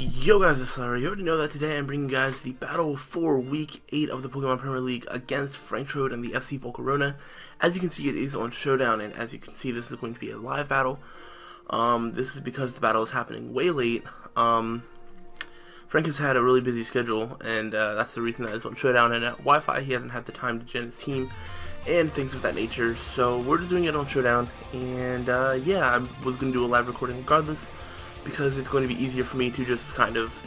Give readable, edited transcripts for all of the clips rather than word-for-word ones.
Yo guys, it's slyroh. You already know that today I'm bringing you guys the battle for Week 8 of the Pokemon Premier League against FranCTrode and the FC Volcarona. As you can see, it is on Showdown, and as you can see, this is going to be a live battle. This is because the battle is happening way late. Frank has had a really busy schedule, and that's the reason that it's on Showdown. And at Wi-Fi, he hasn't had the time to gen his team and things of that nature. So we're just doing it on Showdown, and yeah, I was going to do a live recording regardless, because it's going to be easier for me to just kind of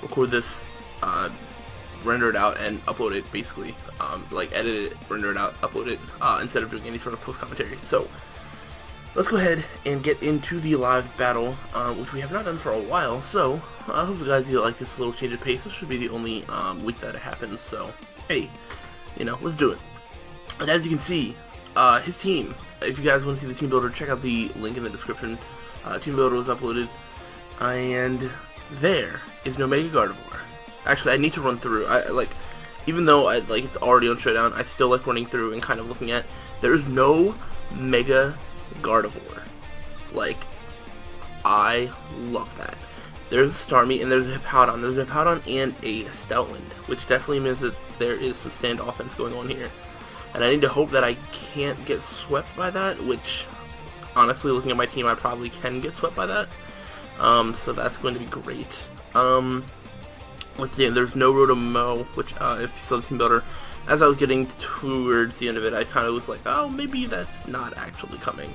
record this, render it out, and upload it, basically. Like, edit it, render it out, upload it, instead of doing any sort of post-commentary. So, let's go ahead and get into the live battle, which we have not done for a while. So, I hope you guys like this little change of pace. This should be the only week that it happens, so, hey, you know, let's do it. And as you can see, his team, if you guys want to see the team builder, check out the link in the description. Team builder was uploaded, and there is no Mega Gardevoir. Actually, I need to run through. Even though it's already on Showdown, I still like running through and kind of looking at. There is no Mega Gardevoir. Like, I love that. There's a Starmie and there's a Hippowdon. There's a Hippowdon and a Stoutland, which definitely means that there is some sand offense going on here. And I need to hope that I can't get swept by that, which, honestly, looking at my team, I probably can get swept by that. So that's going to be great. Let's see, there's no Rotomo, which, if you saw the team builder, as I was getting towards the end of it, I kind of was like, oh, maybe that's not actually coming.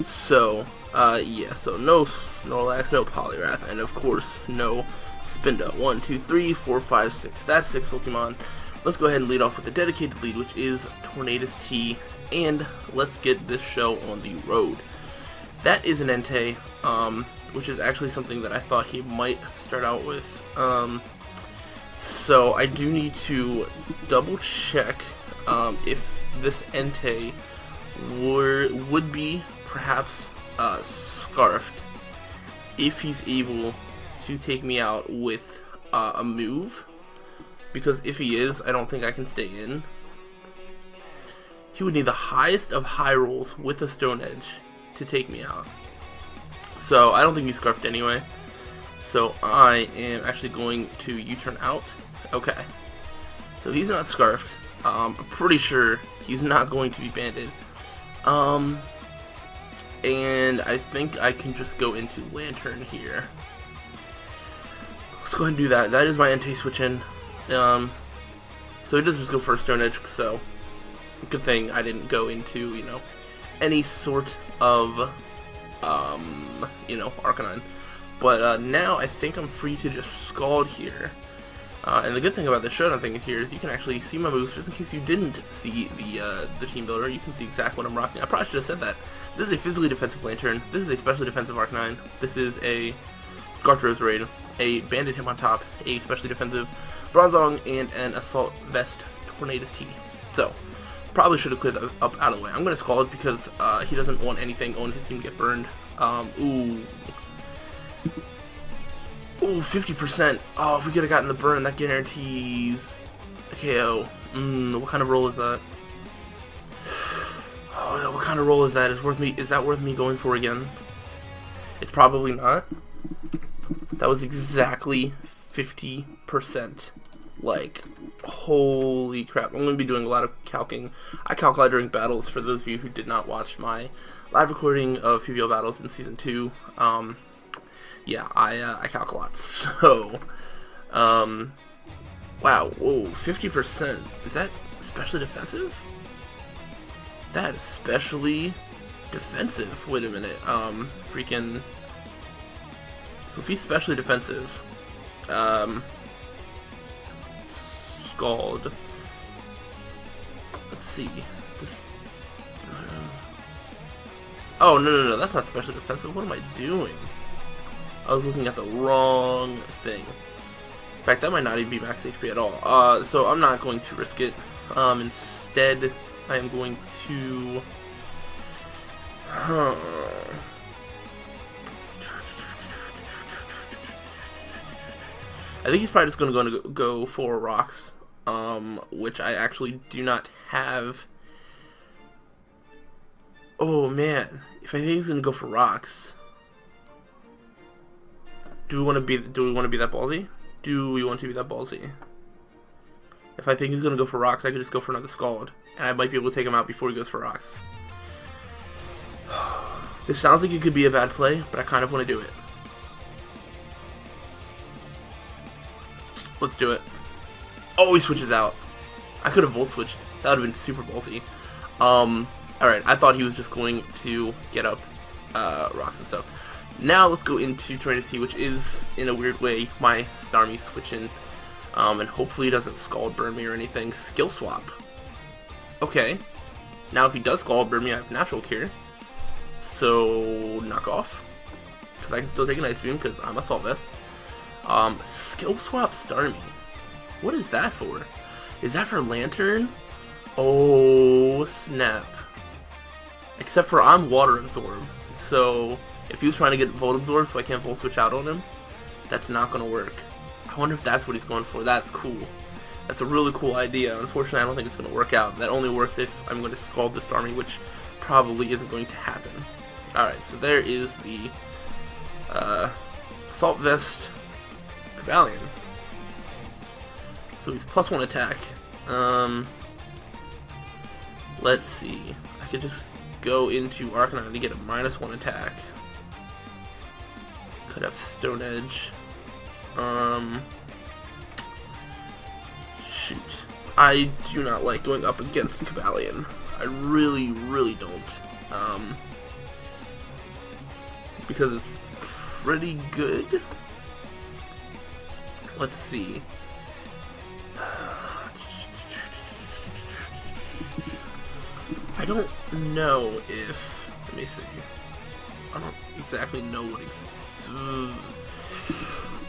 So, yeah, so no Snorlax, no Poliwrath, and of course, no Spinda. 1, 2, 3, 4, 5, 6. That's 6 Pokemon. Let's go ahead and lead off with the dedicated lead, which is Tornadus T, and let's get this show on the road. That is an Entei, which is actually something that I thought he might start out with. So I do need to double check if this Entei would be perhaps Scarfed if he's able to take me out with a move. Because if he is, I don't think I can stay in. He would need the highest of high rolls with a Stone Edge to take me out. So I don't think he's Scarfed anyway. So I am actually going to U-turn out. Okay. So he's not Scarfed. I'm pretty sure he's not going to be banded. And I think I can just go into Lantern here. Let's go ahead and do that. That is my Entei switch in. So he does just go for a Stone Edge, so good thing I didn't go into, you know, any sort of, you know, Arcanine. But now I think I'm free to just Scald here. And the good thing about the Showdown thing here is you can actually see my moves, just in case you didn't see the team builder. You can see exactly what I'm rocking. I probably should have said that. This is a physically defensive Lantern. This is a specially defensive Arcanine. This is a Scarfed Roserade, a Banded Hitmontop, a specially defensive Bronzong, and an Assault Vest Tornadus T. So, probably should have cleared that up out of the way. I'm going to Scald because he doesn't want anything on his team to get burned. Ooh, 50%. Oh, if we could have gotten the burn, that guarantees a KO. What kind of roll is that? Oh, what kind of roll is that? Is that worth me going for again? It's probably not. That was exactly 50%. Like, holy crap. I'm going to be doing a lot of calcing. I calc a lot during battles, for those of you who did not watch my live recording of PPL battles in Season 2. Yeah, I calc a lot. So, wow, whoa, 50%. Is that especially defensive? That is especially defensive. Wait a minute. Freaking. So if he's specially defensive, Scald. Let's see. Oh, no, that's not specially defensive. What am I doing? I was looking at the wrong thing. In fact, that might not even be max HP at all. So I'm not going to risk it. Instead, I am going to... I think he's probably just going to go for rocks, which I actually do not have. Oh man, if I think he's going to go for rocks, Do we want to be that ballsy? Do we want to be that ballsy? If I think he's gonna go for rocks, I could just go for another Scald, and I might be able to take him out before he goes for rocks. This sounds like it could be a bad play, but I kind of want to do it. Let's do it. Oh, he switches out. I could have volt switched. That would have been super ballsy. Alright, I thought he was just going to get up rocks and stuff. Now let's go into Trinity, which is, in a weird way, my Starmie switching. And hopefully he doesn't Scald burn me or anything. Skill swap. Okay. Now if he does Scald burn me, I have natural cure. So, knock off. Because I can still take an Ice Beam because I'm Assault Vest. Skill swap Starmie. What is that for? Is that for Lantern? Oh, snap. Except for I'm Water Absorb. So, if he was trying to get Volt Absorb so I can't Volt Switch out on him, that's not going to work. I wonder if that's what he's going for. That's cool. That's a really cool idea. Unfortunately, I don't think it's going to work out. That only works if I'm going to Scald this Starmie, which probably isn't going to happen. Alright, so there is the Assault Vest Cobalion. So he's +1 attack. Let's see. I could just go into Arcanine to get a -1 attack. Could have Stone Edge. Shoot. I do not like going up against Cobalion. I really, really don't. Because it's pretty good. Let's see. I don't know if... Let me see. I don't exactly know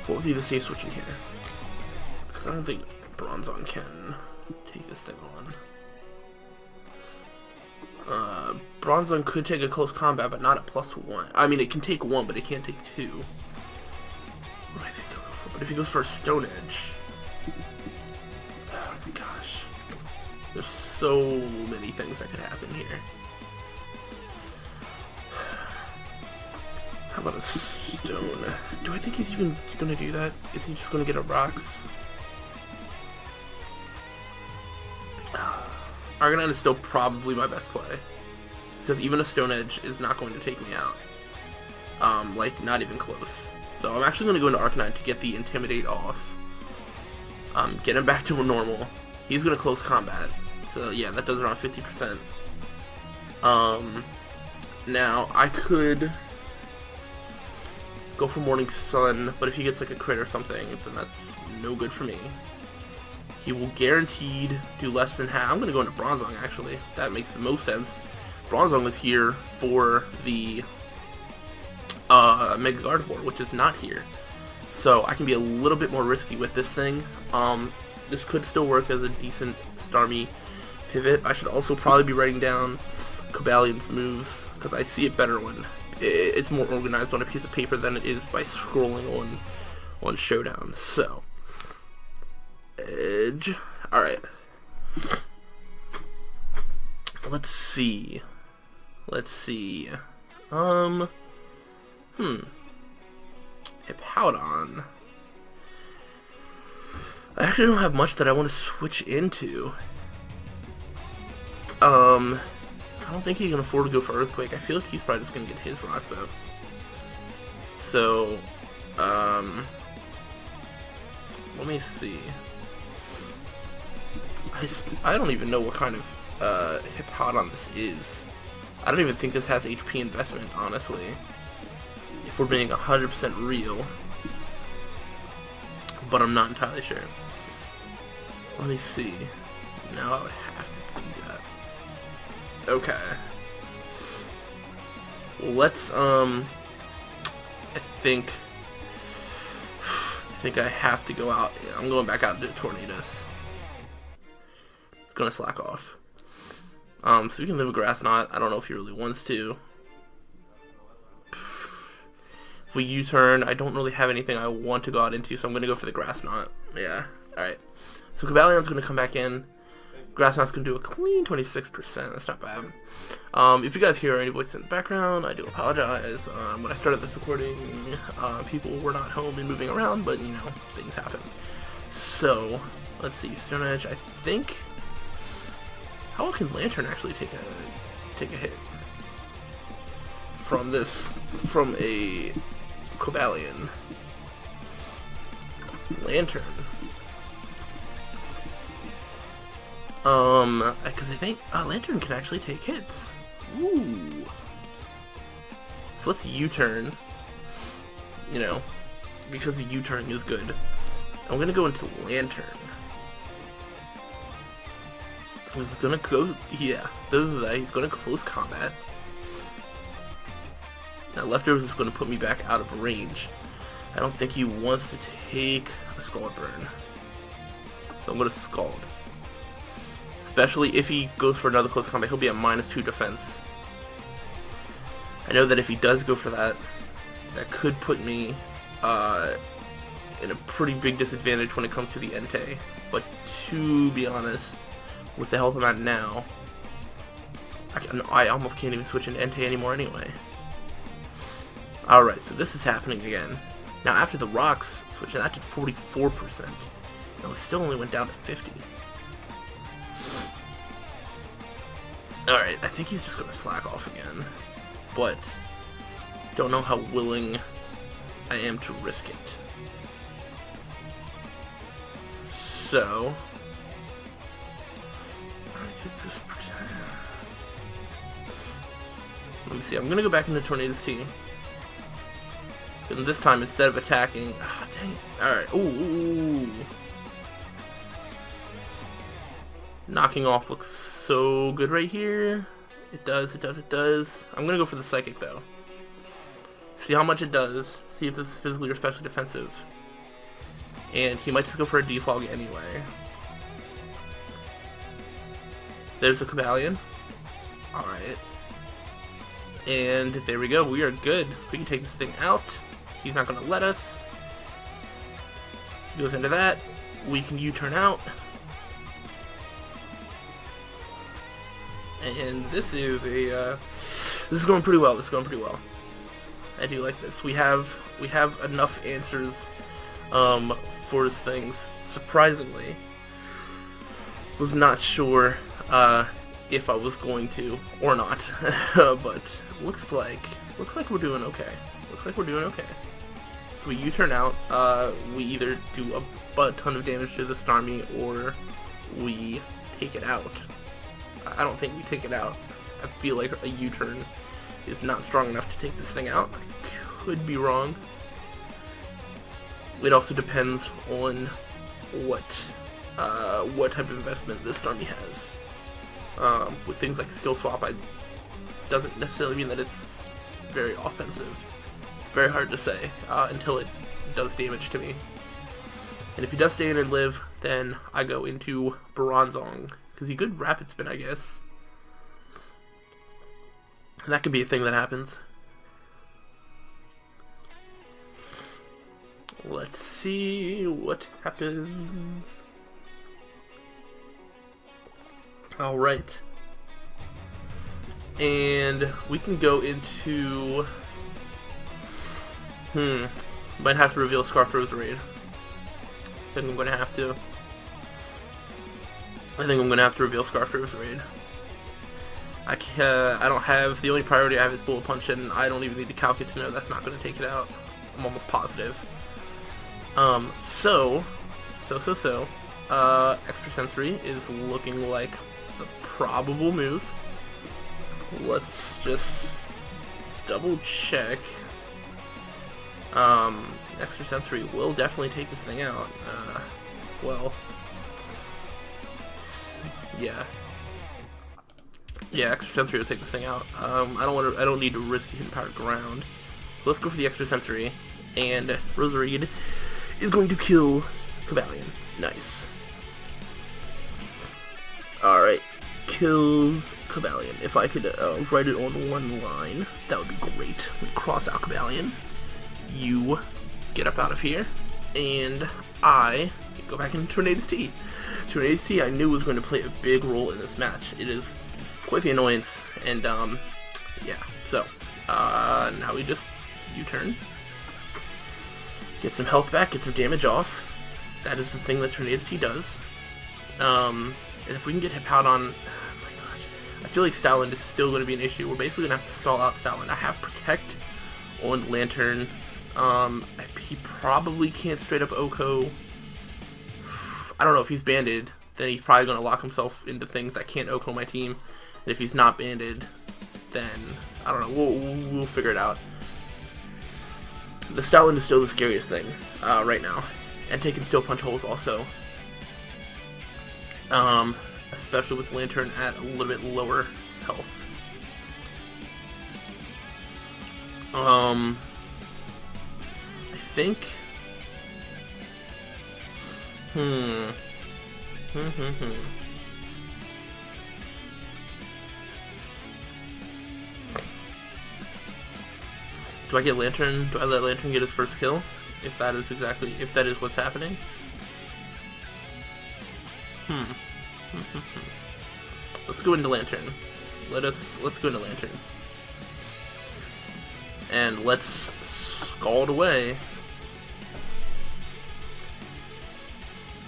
what would be the safe switch in here. Because I don't think Bronzong can take this thing on. Bronzong could take a close combat, but not at +1. I mean, it can take 1, but it can't take 2. What do I think he'll go for? But if he goes for a Stone Edge... Oh my gosh. There's so many things that could happen here. How about a Stone? Do I think he's even going to do that? Is he just going to get a Rocks? Arcanine is still probably my best play. Because even a Stone Edge is not going to take me out. Like, not even close. So I'm actually going to go into Arcanine to get the Intimidate off. Get him back to normal. He's going to close combat. So yeah, that does around 50%. Now, I could go for Morning Sun, but if he gets like a crit or something, then that's no good for me. He will guaranteed do less than half. I'm going to go into Bronzong, actually. That makes the most sense. Bronzong is here for the Mega Gardevoir, which is not here. So I can be a little bit more risky with this thing. This could still work as a decent Starmie pivot. I should also probably be writing down Cobalion's moves, because I see it better when it's more organized on a piece of paper than it is by scrolling on Showdown. So, Edge. Alright. Let's see. Hippowdon. I actually don't have much that I want to switch into. I don't think he can afford to go for Earthquake. I feel like he's probably just going to get his rocks up. So, let me see. I don't even know what kind of Hippowdon this is. I don't even think this has HP investment, honestly. If we're being 100% real. But I'm not entirely sure. Let me see. No, I would have to do that. Okay. Let's, I think I have to go out. I'm going back out into Tornadus. It's gonna slack off. So we can live a Grass Knot. I don't know if he really wants to. If we U-turn, I don't really have anything I want to go out into, so I'm gonna go for the Grass Knot. Yeah, alright. So Cobalion's gonna come back in. Grass Knot's gonna do a clean 26%. That's not bad. If you guys hear any voices in the background, I do apologize. When I started this recording, people were not home and moving around, but you know, things happen. So, let's see, Stone Edge, I think. How can Lantern actually take a hit from a Cobalion? Lantern. Because I think Lantern can actually take hits. Ooh. So let's U-turn. You know, because the U-turn is good. I'm gonna go into Lantern. He's gonna go, yeah. He's gonna close combat. Now Leftovers is gonna put me back out of range. I don't think he wants to take a Scald Burn, so I'm gonna Scald. Especially if he goes for another close combat, he'll be at -2 defense. I know that if he does go for that, that could put me in a pretty big disadvantage when it comes to the Entei. But to be honest, with the health I'm at now, I almost can't even switch into Entei anymore anyway. Alright, so this is happening again. Now after the rocks switching, that did 44%. No, it still only went down to 50. Alright, I think he's just gonna slack off again. But don't know how willing I am to risk it. So I could just pretend. Let me see, I'm gonna go back into Tornado's team. And this time, instead of attacking, dang it. Alright, ooh. Knocking off looks so good right here. It does, it does, it does. I'm gonna go for the Psychic though. See how much it does. See if this is physically or specially defensive. And he might just go for a defog anyway. There's a Cobalion. Alright. And there we go, we are good. We can take this thing out. He's not gonna let us. He goes into that. We can U-turn out. And this is going pretty well. This is going pretty well. I do like this. We have enough answers for his things. Surprisingly, was not sure if I was going to or not, but looks like we're doing okay. Looks like we're doing okay. So we U-turn out. We either do a butt ton of damage to this army or we take it out. I don't think we take it out. I feel like a U-turn is not strong enough to take this thing out. I could be wrong. It also depends on what type of investment this army has. With things like skill swap, doesn't necessarily mean that it's very offensive. It's very hard to say until it does damage to me. And if he does stay in and live, then I go into Bronzong. Because he could Rapid Spin, I guess. And that could be a thing that happens. Let's see what happens. Alright. And we can go into... Might have to reveal Scarfro's Raid. I think I'm going to have to. I think I'm going to have to reveal Scarfro's Raid. I don't have, the only priority I have is Bullet Punch, and I don't even need to calculate to know that's not going to take it out. I'm almost positive. Extrasensory is looking like the probable move. Let's just double check. Extrasensory will definitely take this thing out. Well, yeah, Extrasensory will take this thing out. I don't need to risk hitting Power Ground. Let's go for the Extrasensory, and Roserade is going to kill Cobalion. Nice. Alright, kills Cobalion. If I could write it on one line, that would be great. We cross out Cobalion. You get up out of here, and I go back into Tornado's T. Tornado's T I knew was going to play a big role in this match. It is quite the annoyance, and yeah, so now we just U-turn, get some health back, get some damage off. That is the thing that Tornado's T does. And if we can get hip out on, oh my gosh, I feel like Stoutland is still going to be an issue. We're basically going to have to stall out Stoutland. I have Protect on Lantern. He probably can't straight up Oko. I don't know if he's banded, then he's probably going to lock himself into things that can't Oko my team. And if he's not banded, then I don't know. We'll figure it out. The Stoutland is still the scariest thing right now, and taking Steel Punch holes also. Especially with Lantern at a little bit lower health. I think. Do I get Lantern? Do I let Lantern get his first kill? If that is what's happening. Let's go into Lantern. Let's go into Lantern. And let's scald away.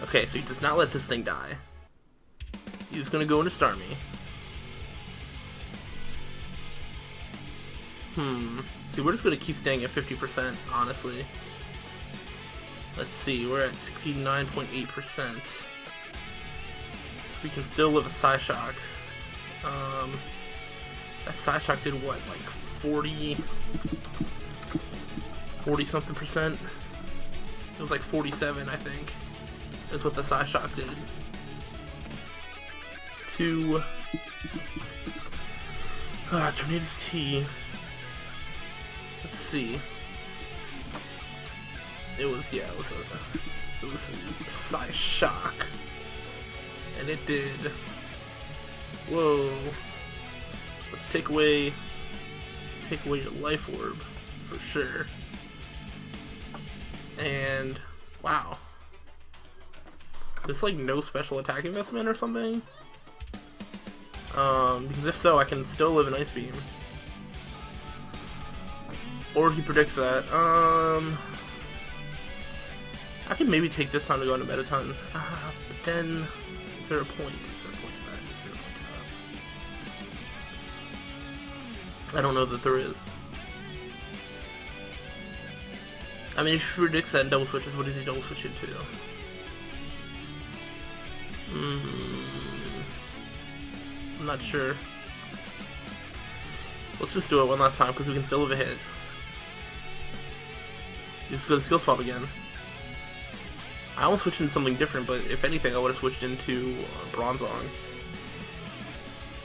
Okay, so he does not let this thing die. He's gonna go into Starmie. See, we're just gonna keep staying at 50%, honestly. Let's see, we're at 69.8%. So we can still live a Psyshock. That Psyshock did what, like 40 something percent? It was like 47, I think. Is what the Psyshock did. To Tornado's T. Let's see. It was a Psyshock, and it did. Whoa! Let's take away your life orb for sure. And wow, there's like no special attack investment or something. Because if so, I can still live an Ice Beam. Or he predicts that. I could maybe take this time to go into Metaton. But then, is there a point? Is there a point to that? Is there a point to that? I don't know that there is. I mean, if he predicts that and double switches, what does he double switch it to? I'm not sure. Let's just do it one last time because we can still have a hit. Just go to skill swap again. I almost switched into something different, but if anything, I would have switched into Bronzong.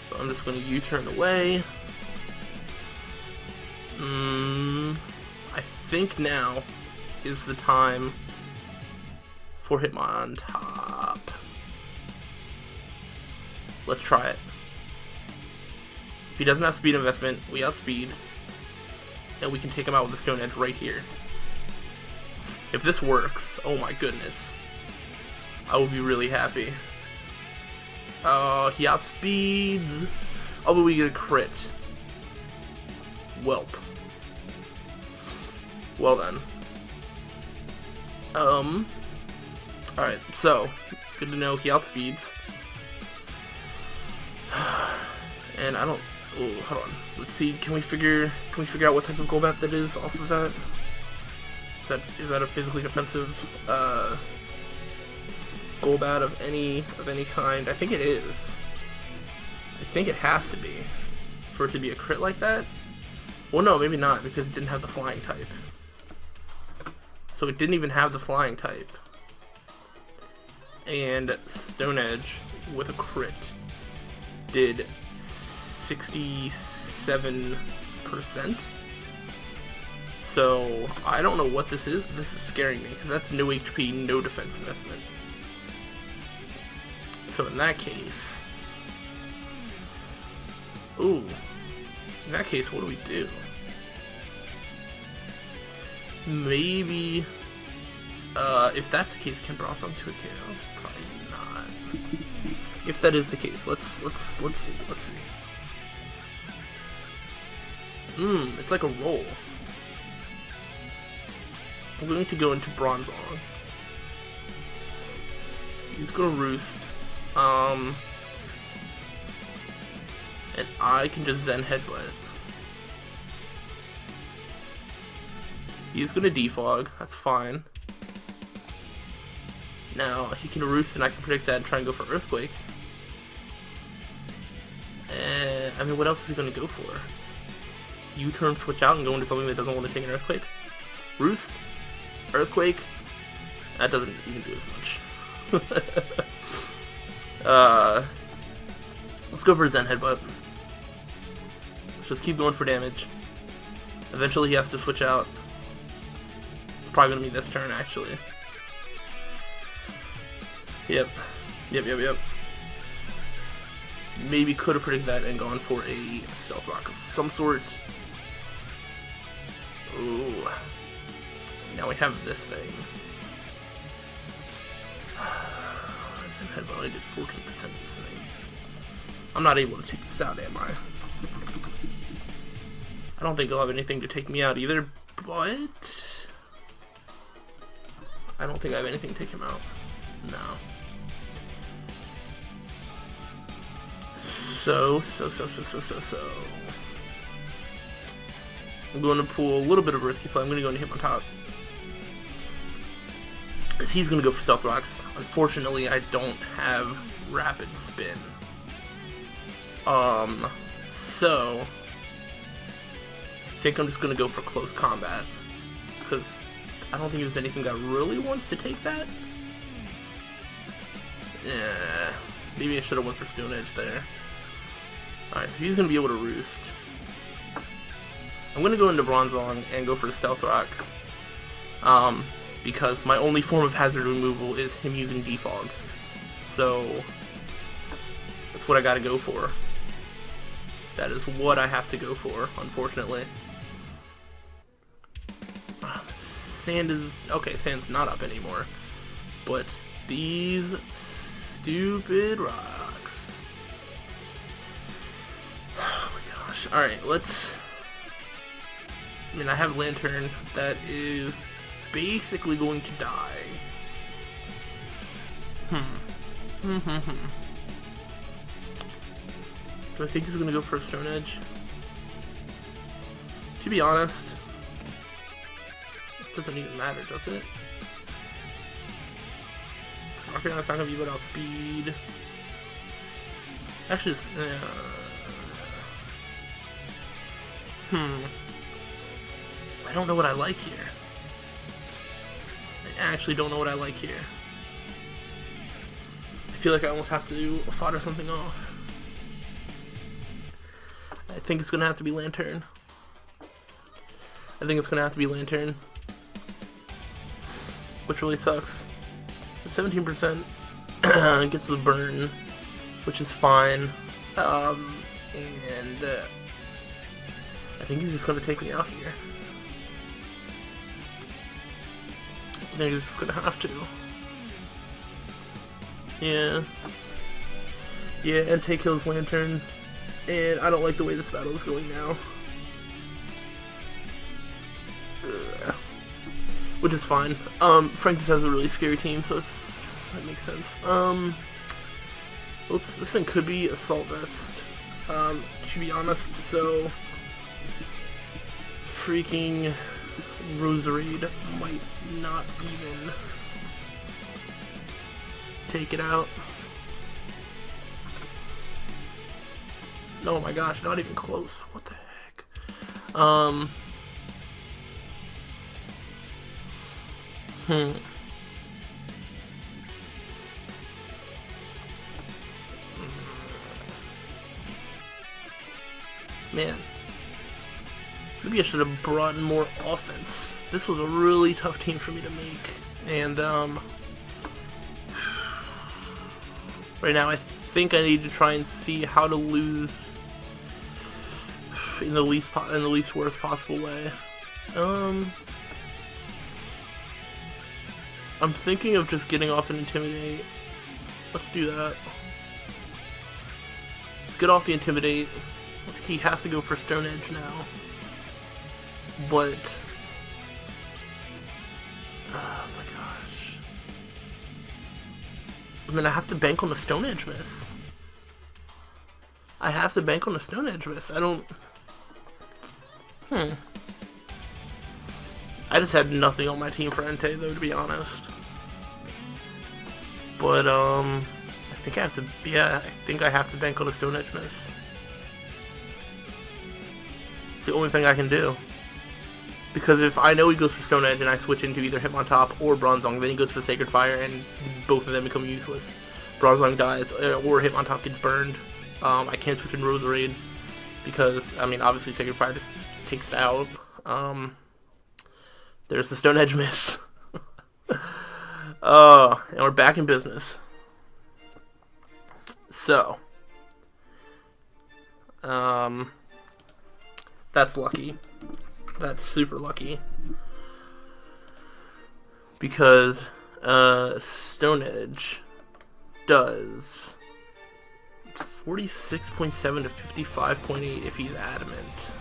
So I'm just going to U-turn away. I think now is the time for Hitmontop. Let's try it. If he doesn't have speed investment, we outspeed, and we can take him out with the Stone Edge right here. If this works, oh my goodness, I will be really happy. He outspeeds. Oh, but we get a crit. Welp. Well then. Alright, so good to know he outspeeds. And I don't. Oh, hold on. Let's see. Can we figure out what type of Golbat that is off of that? Is that a physically defensive Golbat of any kind? I think it is. I think it has to be for it to be a crit like that. Well, no, maybe not because it didn't have the flying type. So it didn't even have the flying type. And Stone Edge with a crit did 67%. So I don't know what this is, but this is scaring me because that's no HP, no defense investment. So in that case, ooh, in that case, what do we do? Maybe If that's the case, can Bronzong to a KO? Probably not. If that is the case, let's see. It's like a roll. I'm going to go into Bronzong. He's gonna roost. And I can just Zen Headbutt. He's gonna defog, that's fine. Now, he can roost and I can predict that and try and go for Earthquake. And, I mean, what else is he gonna go for? U-turn, switch out, and go into something that doesn't want to take an Earthquake? Roost? Earthquake? That doesn't even do as much. Let's go for a Zen Headbutt. Let's just keep going for damage. Eventually he has to switch out. It's probably gonna be this turn, actually. Yep. Maybe could have predicted that and gone for a Stealth Rock of some sort. Ooh. Now we have this thing. Zen Headbutt only did 14% of this thing. I'm not able to take this out, am I? I don't think he'll have anything to take me out either, but I don't think I have anything to take him out. No. So. I'm going to pull a little bit of a risky play. I'm going to go into him on top. As he's going to go for Stealth Rocks. Unfortunately, I don't have Rapid Spin. So I think I'm just going to go for Close Combat. Because I don't think there's anything that really wants to take that. Yeah, maybe I should have went for Stone Edge there. Alright, so he's going to be able to roost. I'm going to go into Bronzong and go for the Stealth Rock. Because my only form of hazard removal is him using Defog. So that's what I got to go for. That is what I have to go for, unfortunately. Sand is... okay, sand's not up anymore. But these stupid rocks. Oh my gosh. Alright, let's... I mean, I have Lantern that is basically going to die. Do I think he's going to go for a Stone Edge? To be honest, it doesn't even matter, does it? It's not going to be without speed. Actually, I don't know what I like here. I actually don't know what I like here. I feel like I almost have to fodder something off. I think it's going to have to be Lantern. Which really sucks. 17% gets the burn, which is fine. I think he's just going to take me out here. I think he's just going to have to. Yeah, and take his Lantern. And I don't like the way this battle is going now. Which is fine. Frank just has a really scary team, so that makes sense. Oops, this thing could be Assault Vest, to be honest, so freaking Roserade might not even take it out. Oh my gosh, not even close. What the heck? Man. Maybe I should have brought in more offense. This was a really tough team for me to make. And, right now I think I need to try and see how to lose in the least worst possible way. I'm thinking of just getting off an Intimidate. Let's do that. Let's get off the Intimidate. I think he has to go for Stone Edge now. But... oh my gosh. I mean, I have to bank on the Stone Edge miss. I have to bank on the Stone Edge miss. I don't... I just had nothing on my team for Entei, though, to be honest. But, I think I have to... yeah, I think I have to bank on the Stone Edge miss. It's the only thing I can do. Because if I know he goes for Stone Edge and I switch into either Hitmontop or Bronzong, then he goes for Sacred Fire and both of them become useless. Bronzong dies or Hitmontop gets burned. I can't switch in Roserade because, I mean, obviously Sacred Fire just takes it out. There's the Stone Edge miss. And we're back in business. So, that's lucky. That's super lucky. Because, Stone Edge does 46.7 to 55.8 if he's adamant.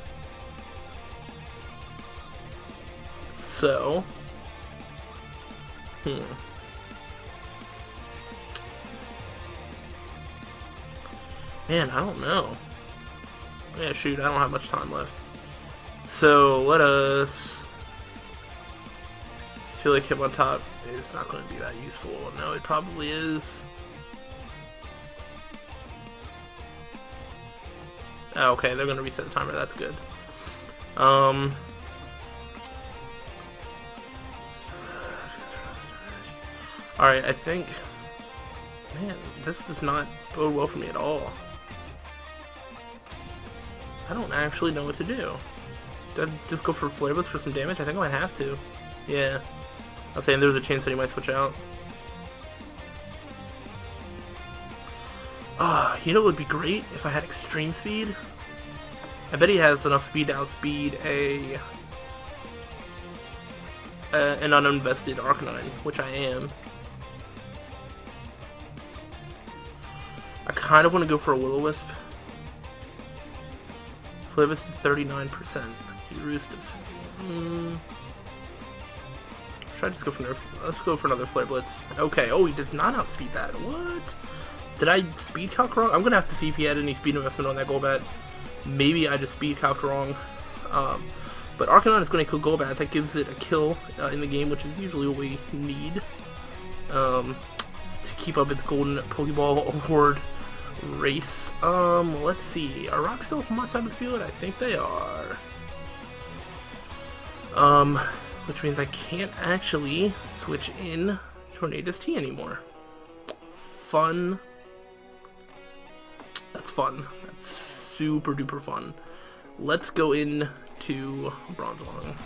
So, man, I don't know. Yeah, shoot, I don't have much time left. So, let us... I feel like Hitmontop is not going to be that useful. No, it probably is. Oh, okay, they're going to reset the timer. That's good. Alright, I think... man, this does not bode well for me at all. I don't actually know what to do. Do I just go for Flare Blitz for some damage? I think I might have to. Yeah. I was saying there's a chance that he might switch out. You know what would be great if I had extreme speed? I bet he has enough speed to outspeed an uninvested Arcanine, which I am. I kind of want to go for a Will-O-Wisp. Flare Blitz to 39%. Roost is... should I just go for another... let's go for another Flare Blitz. Okay, oh, he did not outspeed that. What? Did I speed calc wrong? I'm going to have to see if he had any speed investment on that Golbat. Maybe I just speed calc wrong. But Arcanine is going to kill Golbat. That gives it a kill in the game, which is usually what we need. To keep up its golden Pokeball award race. Let's see. Are rocks still on my side of the field? I think they are. Which means I can't actually switch in Tornadus T anymore. Fun. That's fun. That's super duper fun. Let's go into Bronzong.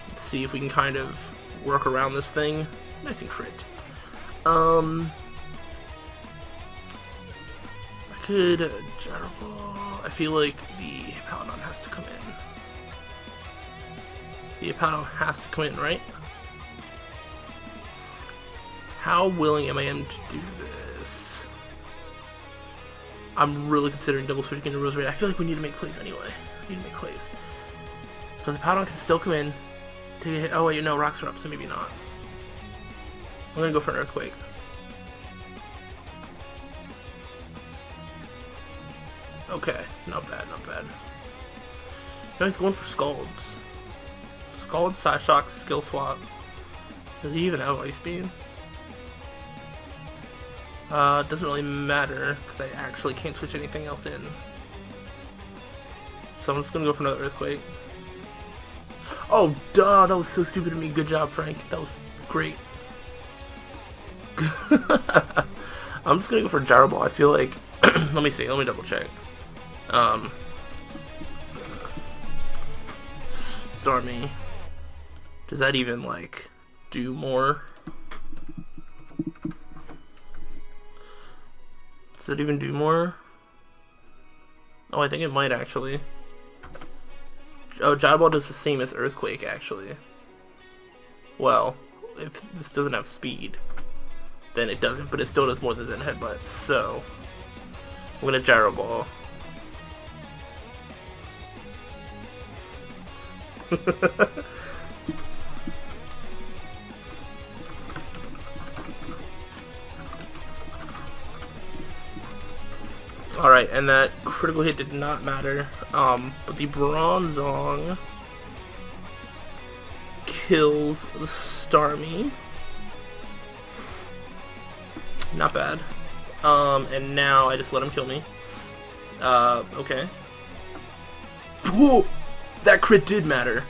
Let's see if we can kind of work around this thing. Nice and crit. I could Gyro Ball. I feel like the Paladin has to come in. The Paladin has to come in, right? How willing am I to do this? I'm really considering double switching into Roserade. I feel like we need to make plays anyway. We need to make plays. Because the Paladin can still come in. Take a hit. Oh wait, no, rocks are up, so maybe not. I'm gonna go for an Earthquake. Okay, not bad, not bad. Now he's going for Scalds. Scald, Psyshock, Skill Swap. Does he even have Ice Beam? It doesn't really matter, because I actually can't switch anything else in. So I'm just gonna go for another Earthquake. Oh, duh, that was so stupid of me. Good job, Frank. That was great. I'm just gonna go for Gyro Ball. I feel like... let me see, let me double check. Stormy. Does that even, like, do more? Does it even do more? Oh, I think it might actually. Oh, Gyro Ball does the same as Earthquake, actually. Well, if this doesn't have speed, then it doesn't, but it still does more than Zen Headbutt. So I'm gonna Gyro Ball. Alright, and that critical hit did not matter. But the Bronzong kills the Starmie. Not bad. And now I just let him kill me. Okay. Whoa! That crit did matter.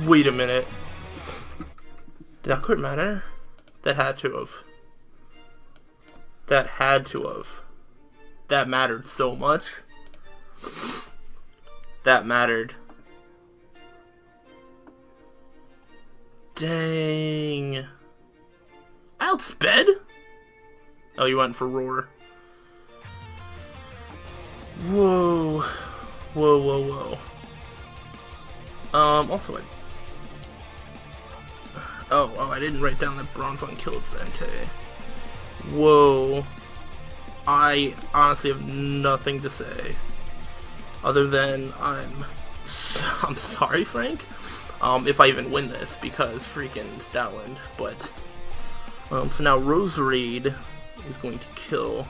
Wait a minute. Did that crit matter? That had to have. That had to have. That mattered so much. That mattered. Dang. Outsped? Oh, you went for Roar. Whoa. Whoa, whoa, whoa. Also, I didn't write down that Bronzong killed Sente. Whoa. I honestly have nothing to say. Other than, I'm sorry, Frank. If I even win this, because freaking Stoutland. But, so now Roserade is going to kill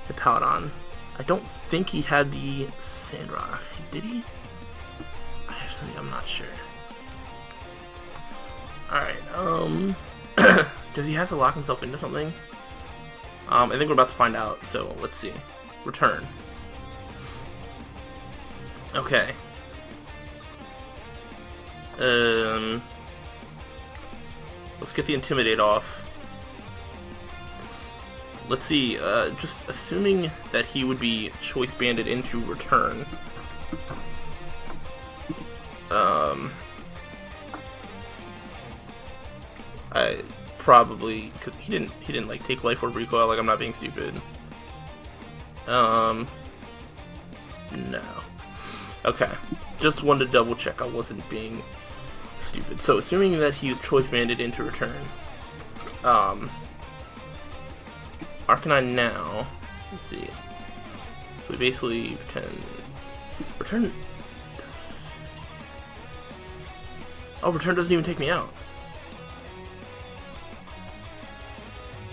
the Hippowdon. I don't think he had the Sandrock. Did he? I'm not sure. Alright, does he have to lock himself into something? I think we're about to find out, so let's see. Return. Okay. Let's get the Intimidate off. Let's see, just assuming that he would be Choice Banded into Return. I probably, cause he didn't like take Life Orb recoil, like I'm not being stupid. No. Okay. Just wanted to double check I wasn't being stupid. So assuming that he's Choice Banded into Return. Arcanine now. Let's see. We basically pretend Return. Oh, Return doesn't even take me out.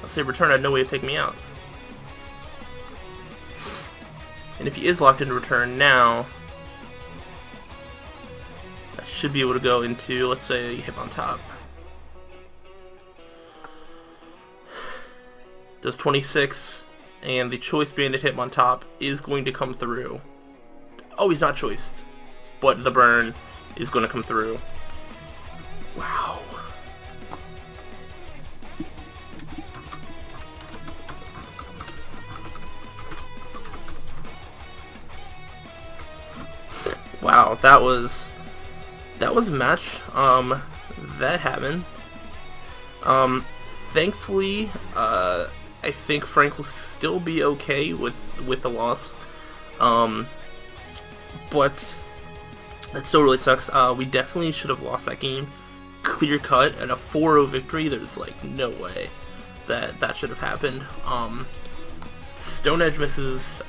Let's say Return had no way to take me out. And if he is locked into Return now, I should be able to go into, let's say, Hitmontop. Does 26, and the Choice Banded Hitmontop is going to come through. Oh, he's not choiced, but the burn is going to come through. Wow. Wow, that was a match. That happened. Thankfully, I think Frank will still be okay with the loss. But that still really sucks. We definitely should have lost that game. Clear cut, and a 4-0 victory. There's like no way that should have happened. Stone Edge misses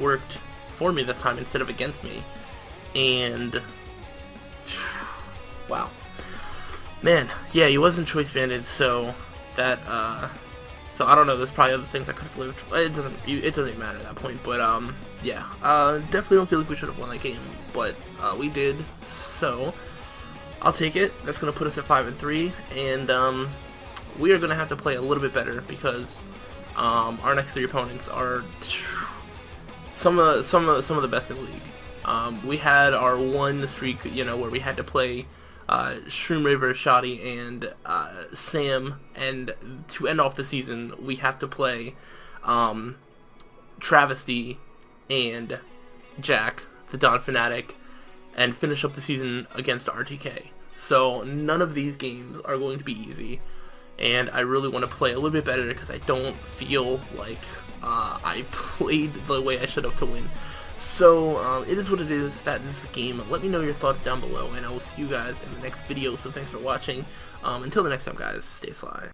worked for me this time instead of against me. And wow, man, yeah, he wasn't Choice Banded, so that so I don't know. There's probably other things I could have lived. It doesn't even matter at that point. But yeah, definitely don't feel like we should have won that game, but we did. So I'll take it. That's gonna put us at 5-3, and we are gonna have to play a little bit better because our next 3 opponents are some of the best in the league. We had our one streak, where we had to play Shroom Raver, Shoddy, and Sam, and to end off the season, we have to play Travesty and Jack, the Don Fanatic, and finish up the season against RTK. So none of these games are going to be easy, and I really want to play a little bit better because I don't feel like I played the way I should have to win. So it is what it is. That is the game. Let me know your thoughts down below, and I will see you guys in the next video. So thanks for watching. Until the next time, guys, stay sly.